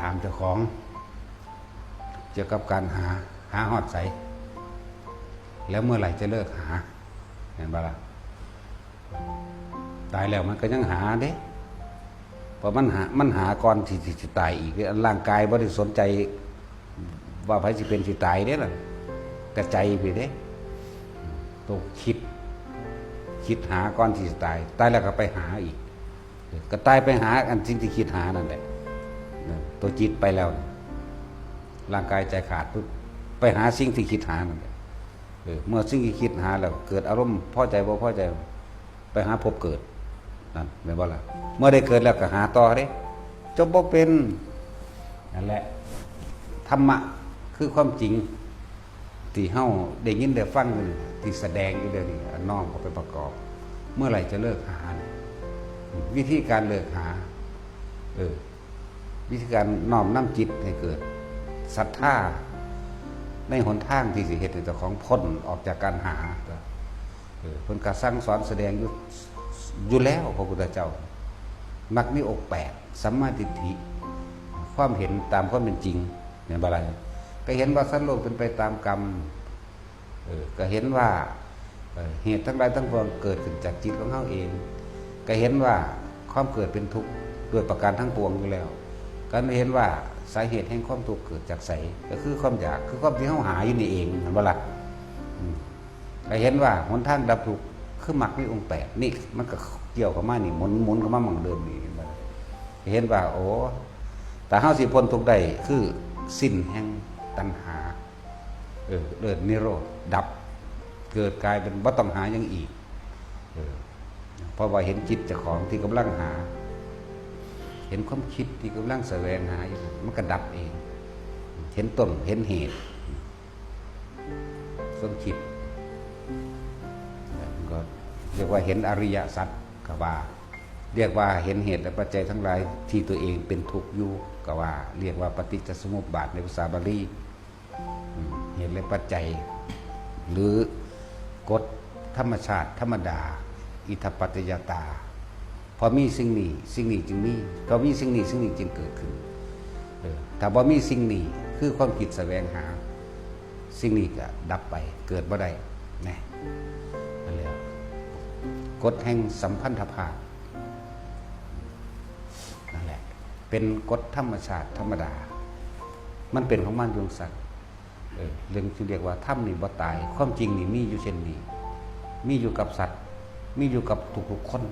ามเจ้าของเกี่ยวกับการหาฮอดใสแล้วเมื่อไหร่จะเลิกหาเห็นปะล่ะตายแล้วมันก็ยังหาเด้เพราะมันหาก่อนที่จะตายอีกร่างกายบ่ได้สนใจว่าไผสิเป็นสิตายเด้ล่ะแต่ใจไปเด้ต้องคิดหาก่อนที่จะตายแล้วก็ไปหาอีกก็ตายไปหาอันสิ่งที่คิดหานั่นแหละตัวจิตไปแล้วร่างกายใจขาดปุ๊บไปหาสิ่งที่คิดหานั่นแหละเมื่อสิ่งที่คิดหาแล้วเกิดอารมณ์พอใจบ่พอใจไปหาพบเกิดนั่นแม่นบ่ล่ะเมื่อได้เกิดแล้วก็หาต่อเด้จบบ่เป็นนั่นแหละธรรมะคือความจริงที่เฮาได้ยินได้ฟังที่แสดงอยู่เดี๋ยวนี้น้อมเอาไปประกอบเมื่อไหร่จะเลิกหาวิธีการเลิกหาวิธีการน้อมนำจิตให้เกิดศรัทธาในหนทางที่สิเฮ็ดให้เจ้าของพ้นออกจากการหาเพิ่นก็สั่งสอนแสดงอยู่แล้วพระพุทธเจ้ามักมีองค์8สัมมาทิฏฐิความเห็นตามความเป็นจริงเนี่ยบ่ล่ะก็เห็นว่าสัตว์โลกเป็นไปตามกรรมก็เห็นว่าเหตุทั้งหลายทั้งปวงเกิดขึ้นจากจิตของเฮาเองก็เห็นว่าความเกิดเป็นทุกข์ด้วยประการทั้งปวงอยู่แล้วก็เห็นว่าสาเหตุแห่งความทุกข์เกิดจากไสก็คือความอยากคือความที่เฮาหาอยู่นี่เองเห็นบ่ล่ะก็เห็นว่าหนทางดับทุกข์คือมรรคมีองค์8นี่มันก็เกี่ยวกับมานี่หมุนกับมาหม่องเดิมนี่เห็นว่าโอ้แต่เฮาสิพ้นทุกข์ได้คือสิ้นแห่งตัณหาเดินนิโรธดับเกิดกลายเป็นบ่ต้องหาอย่างอีกเพราะว่าเห็นจิตเจ้าของที่กำลังหาเห็นความคิดที่กำลังแสวงหาอยู่มันก็ดับเองเห็นต้นเห็นเหตุความคิดก็เรียกว่าเห็นอริยสัจก็ว่าเรียกว่าเห็นเหตุและปัจจัยทั้งหลายที่ตัวเองเป็นทุกข์อยู่ก็ว่าเรียกว่าปฏิจจสมุปบาทในภาษาบาลีเหตุและปัจจัยหรือกฎธรรมชาติธรรมดาอิทัปปัจจยตาพอมีสิ่งนี้จึงมีพอมีสิ่งนี้จึงเกิดขึ้นถ้าบ่มีสิ่งนี้คือความคิดแสวงหาสิ่งนี้ก็ดับไปเกิดบ่ได้แน่นั่นแหละกฎแห่งสัมพันธภาพนั่นแหละเป็นกฎธรรมชาติธรรมดามันเป็นของมันดวงสัตว์เรื่องที่เรียกว่าธรรมนี่บ่ตายความจริงนี่มีอยู่เช่นนี้มีอยู่กับสัตว์มีอยู่กับทุกๆคน